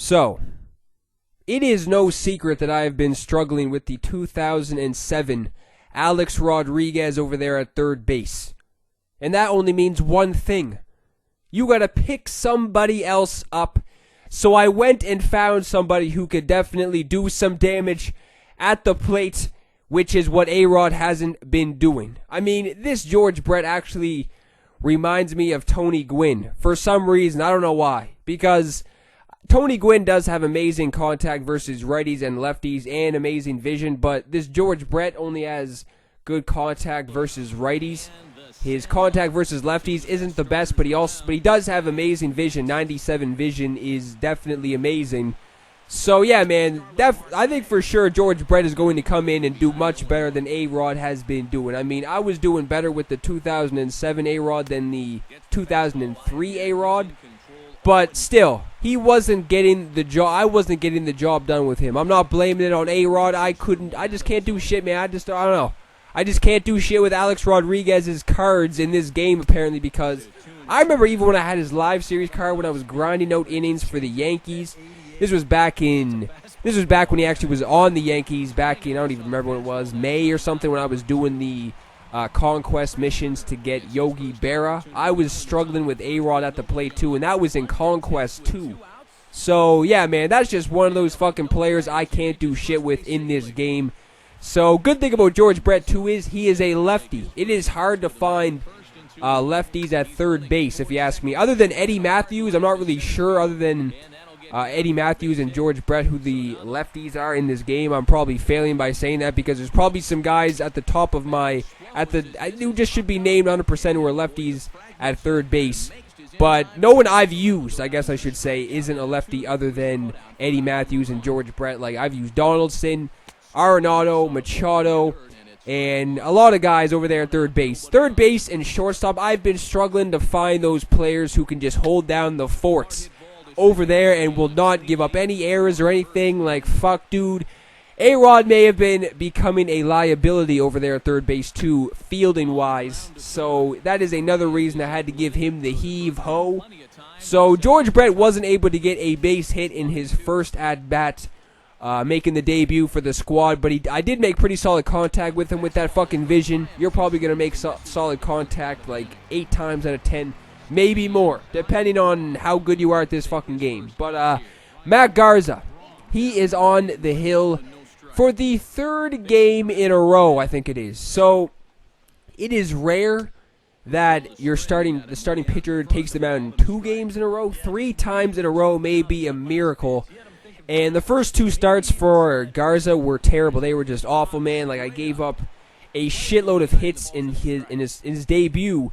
So, it is no secret that I have been struggling with the 2007 Alex Rodriguez over there at third base. And that only means one thing. You gotta pick somebody else up. So I went and found somebody who could definitely do some damage at the plate, which is what A-Rod hasn't been doing. I mean, this George Brett actually reminds me of Tony Gwynn. For some reason, I don't know why. Because Tony Gwynn does have amazing contact versus righties and lefties and amazing vision, but this George Brett only has good contact versus righties. His contact versus lefties isn't the best, but he does have amazing vision. 97 vision is definitely amazing. So yeah, man, I think for sure George Brett is going to come in and do much better than A-Rod has been doing. I mean, I was doing better with the 2007 A-Rod than the 2003 A-Rod, but still, he wasn't getting the job. I wasn't getting the job done with him. I'm not blaming it on A-Rod. I just can't do shit, man. I don't know. I just can't do shit with Alex Rodriguez's cards in this game, apparently, because I remember even when I had his live series card when I was grinding out innings for the Yankees. This was back when he actually was on the Yankees back in, I don't even remember when it was, May or something, when I was doing the Conquest missions to get Yogi Berra. I was struggling with A-Rod at the plate too, and that was in Conquest 2. So, yeah, man, that's just one of those fucking players I can't do shit with in this game. So, good thing about George Brett, too, is he is a lefty. It is hard to find lefties at third base, if you ask me. Other than Eddie Matthews, I'm not really sure, other than Eddie Matthews and George Brett, who the lefties are in this game. I'm probably failing by saying that because there's probably some guys at the top of who just should be named 100% who are lefties at third base. But no one I've used, I guess I should say, isn't a lefty other than Eddie Matthews and George Brett. Like, I've used Donaldson, Arenado, Machado, and a lot of guys over there at third base. Third base and shortstop, I've been struggling to find those players who can just hold down the forts over there and will not give up any errors or anything. Like, fuck, dude. A-Rod may have been becoming a liability over there at third base too, fielding-wise. So that is another reason I had to give him the heave-ho. So George Brett wasn't able to get a base hit in his first at-bat, making the debut for the squad. But I did make pretty solid contact with him with that fucking vision. You're probably going to make solid contact like 8 times out of 10. Maybe more, depending on how good you are at this fucking game. But Matt Garza, he is on the hill for the 3rd game in a row, I think it is. So it is rare that the starting pitcher takes them out in 2 games in a row. 3 times in a row may be a miracle. And the first 2 starts for Garza were terrible. They were just awful, man. Like, I gave up a shitload of hits in his debut.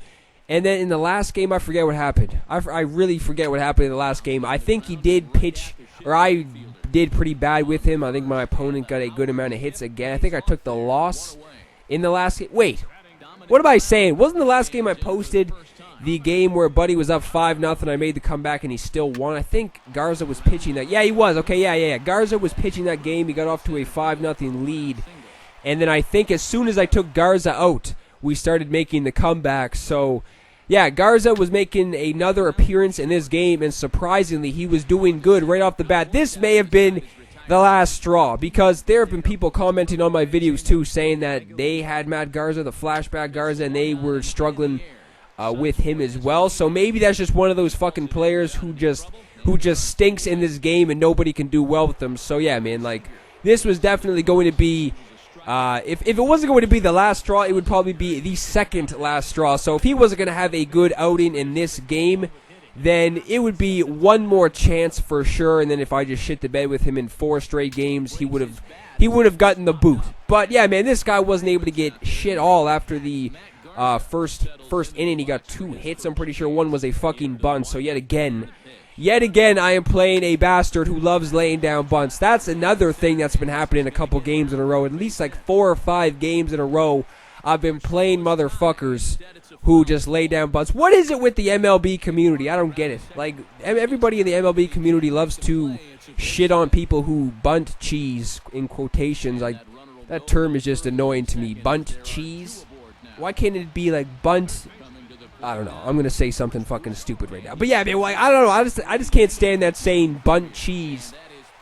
And then in the last game, I forget what happened. I really forget what happened in the last game. I think he did pitch, or I did pretty bad with him. I think my opponent got a good amount of hits again. I think I took the loss in the last game. Wait, what am I saying? Wasn't the last game I posted the game where Buddy was up 5-0, I made the comeback and he still won? I think Garza was pitching that. Yeah, he was. Okay, yeah. Garza was pitching that game. He got off to a 5-0 lead. And then I think as soon as I took Garza out, we started making the comeback. So, yeah, Garza was making another appearance in this game, and surprisingly, he was doing good right off the bat. This may have been the last straw, because there have been people commenting on my videos, too, saying that they had Matt Garza, the flashback Garza, and they were struggling with him as well. So maybe that's just one of those fucking players who just stinks in this game, and nobody can do well with them. So, yeah, man, like, this was definitely going to be... If it wasn't going to be the last straw, it would probably be the second last straw. So if he wasn't going to have a good outing in this game, then it would be one more chance for sure. And then if I just shit the bed with him in 4 straight games, he would have gotten the boot. But yeah, man, this guy wasn't able to get shit all after the first inning. He got 2 hits. I'm pretty sure one was a fucking bunt. So yet again, I am playing a bastard who loves laying down bunts. That's another thing that's been happening a couple games in a row. At least like 4 or 5 games in a row, I've been playing motherfuckers who just lay down bunts. What is it with the MLB community? I don't get it. Like, everybody in the MLB community loves to shit on people who bunt cheese, in quotations. Like, that term is just annoying to me. Bunt cheese? Why can't it be like bunt... I don't know. I'm gonna say something fucking stupid right now. But yeah, man, like, I don't know. I just can't stand that saying bunt cheese.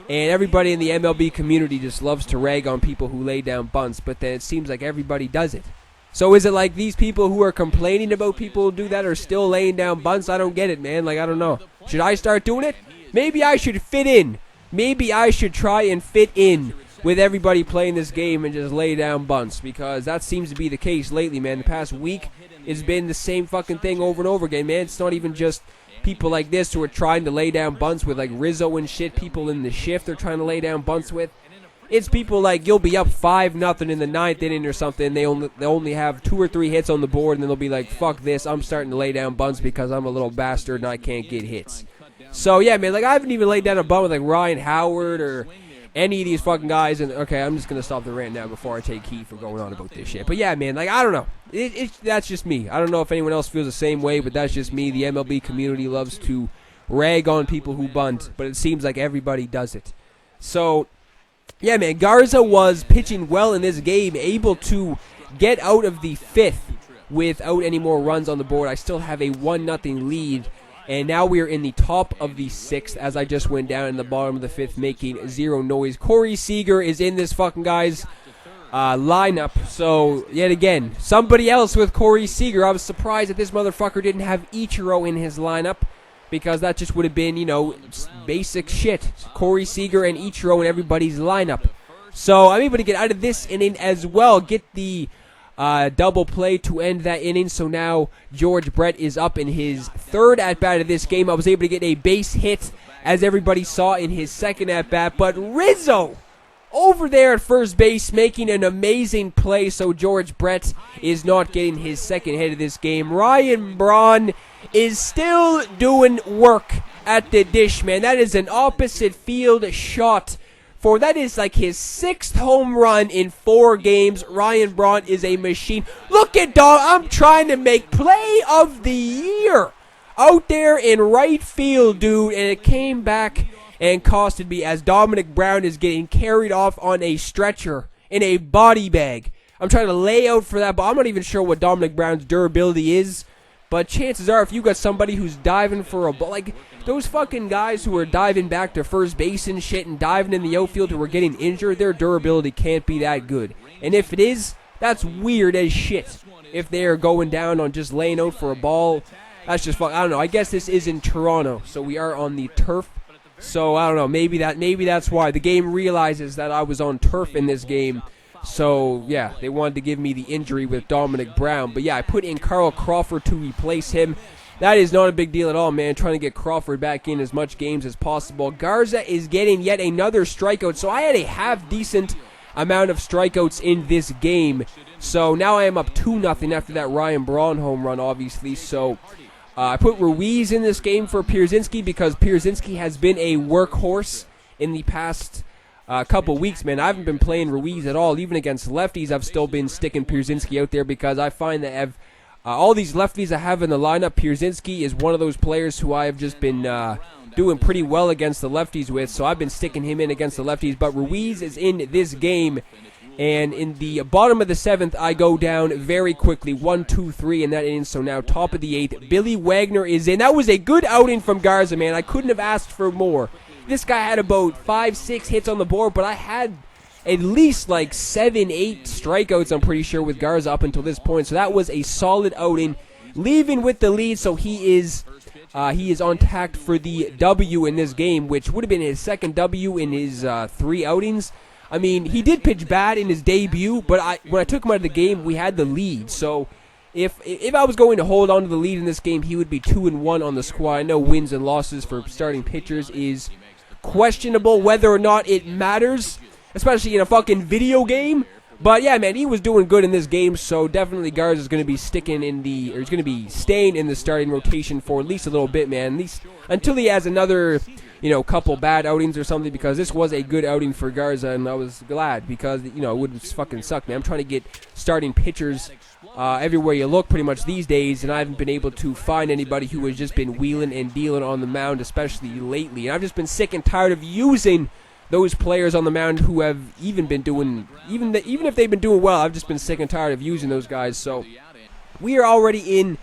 And everybody in the MLB community just loves to rag on people who lay down bunts, but then it seems like everybody does it. So is it like these people who are complaining about people who do that are still laying down bunts? I don't get it, man. Like, I don't know. Should I start doing it? Maybe I should fit in. Maybe I should try and fit in with everybody playing this game and just lay down bunts, because that seems to be the case lately, man. The past week, it's been the same fucking thing over and over again, man. It's not even just people like this who are trying to lay down bunts with, like Rizzo and shit. People in the shift are trying to lay down bunts with. It's people like, you'll be up 5-0 in the 9th inning or something. They only have 2 or 3 hits on the board, and then they'll be like, fuck this, I'm starting to lay down bunts because I'm a little bastard and I can't get hits. So yeah, man, like, I haven't even laid down a bunt with like Ryan Howard or any of these fucking guys. And okay, I'm just gonna stop the rant now before I take heat for going on about this shit. But yeah, man, like, I don't know. That's just me. I don't know if anyone else feels the same way, but that's just me. The MLB community loves to rag on people who bunt, but it seems like everybody does it. So yeah, man, Garza was pitching well in this game, able to get out of the 5th without any more runs on the board. I still have a 1-0 lead. And now we are in the top of the 6th as I just went down in the bottom of the 5th making zero noise. Corey Seager is in this fucking guy's lineup. So, yet again, somebody else with Corey Seager. I was surprised that this motherfucker didn't have Ichiro in his lineup, because that just would have been, you know, basic shit. Corey Seager and Ichiro in everybody's lineup. So, I'm able to get out of this inning as well. Get the double play to end that inning. So now George Brett is up in his 3rd at-bat of this game. I was able to get a base hit, as everybody saw, in his 2nd at-bat. But Rizzo over there at first base making an amazing play, so George Brett is not getting his 2nd hit of this game. Ryan Braun is still doing work at the dish, man. That is an opposite field shot. For that is like his 6th home run in 4 games. Ryan Braun is a machine. Look at dog. I'm trying to make play of the year out there in right field, dude. And it came back and costed me, as Dominic Brown is getting carried off on a stretcher in a body bag. I'm trying to lay out for that, but I'm not even sure what Dominic Brown's durability is. But chances are, if you got somebody who's diving for a ball, like those fucking guys who are diving back to first base and shit and diving in the outfield who are getting injured, their durability can't be that good. And if it is, that's weird as shit. If they're going down on just laying out for a ball, that's just I don't know. I guess this is in Toronto, so we are on the turf. So I don't know. Maybe that's why the game realizes that I was on turf in this game. So, yeah, they wanted to give me the injury with Dominic Brown. But, yeah, I put in Carl Crawford to replace him. That is not a big deal at all, man. Trying to get Crawford back in as much games as possible. Garza is getting yet another strikeout. So, I had a half-decent amount of strikeouts in this game. So, now I am up 2-0 after that Ryan Braun home run, obviously. So, I put Ruiz in this game for Pierzynski, because Pierzynski has been a workhorse in the past couple weeks, man. I haven't been playing Ruiz at all. Even against lefties, I've still been sticking Pierzynski out there, because I find that all these lefties I have in the lineup, Pierzynski is one of those players who I have just been doing pretty well against the lefties with, so I've been sticking him in against the lefties. But Ruiz is in this game, and in the bottom of the 7th, I go down very quickly, 1-2-3 in that inning. So now top of the 8th, Billy Wagner is in. That was a good outing from Garza, man. I couldn't have asked for more. This guy had about 5-6 hits on the board, but I had at least like 7-8 strikeouts, I'm pretty sure, with Garza up until this point. So that was a solid outing, leaving with the lead. So he is on tack for the W in this game, which would have been his 2nd W in his 3 outings. I mean, he did pitch bad in his debut, but when I took him out of the game, we had the lead. So if I was going to hold on to the lead in this game, he would be 2-1 on the squad. I know wins and losses for starting pitchers is questionable whether or not it matters, especially in a fucking video game. But yeah, man, he was doing good in this game, so definitely Garza is going to be staying in the starting rotation for at least a little bit, man. At least until he has another, couple bad outings or something, because this was a good outing for Garza, and I was glad, because it would fucking suck, man. I'm trying to get starting pitchers everywhere you look pretty much these days, and I haven't been able to find anybody who has just been wheeling and dealing on the mound, especially lately. And I've just been sick and tired of using those players on the mound who have even if they've been doing well. I've just been sick and tired of using those guys. So we are already in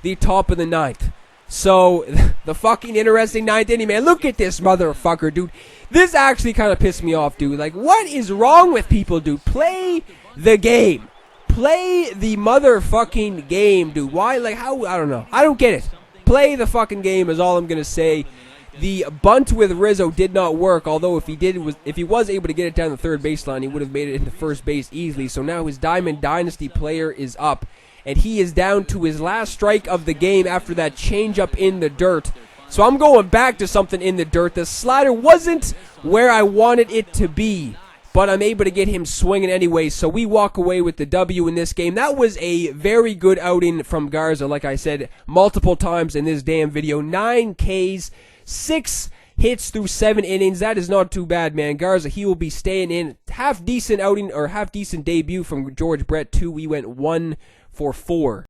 the top of the ninth. So, the fucking interesting ninth inning, man. Look at this motherfucker, dude. This actually kind of pissed me off, dude. Like, what is wrong with people, dude? Play the game. Play the motherfucking game, dude. Why? Like, how? I don't know. I don't get it. Play the fucking game is all I'm going to say. The bunt with Rizzo did not work, although if he was able to get it down the third baseline, he would have made it into first base easily. So now his Diamond Dynasty player is up, and he is down to his last strike of the game after that changeup in the dirt. So I'm going back to something in the dirt. The slider wasn't where I wanted it to be, but I'm able to get him swinging anyway, so we walk away with the W in this game. That was a very good outing from Garza, like I said multiple times in this damn video. 9 Ks, 6 hits through 7 innings. That is not too bad, man. Garza, he will be staying in. Half decent outing, or half decent debut from George Brett, too. We went 1 for 4.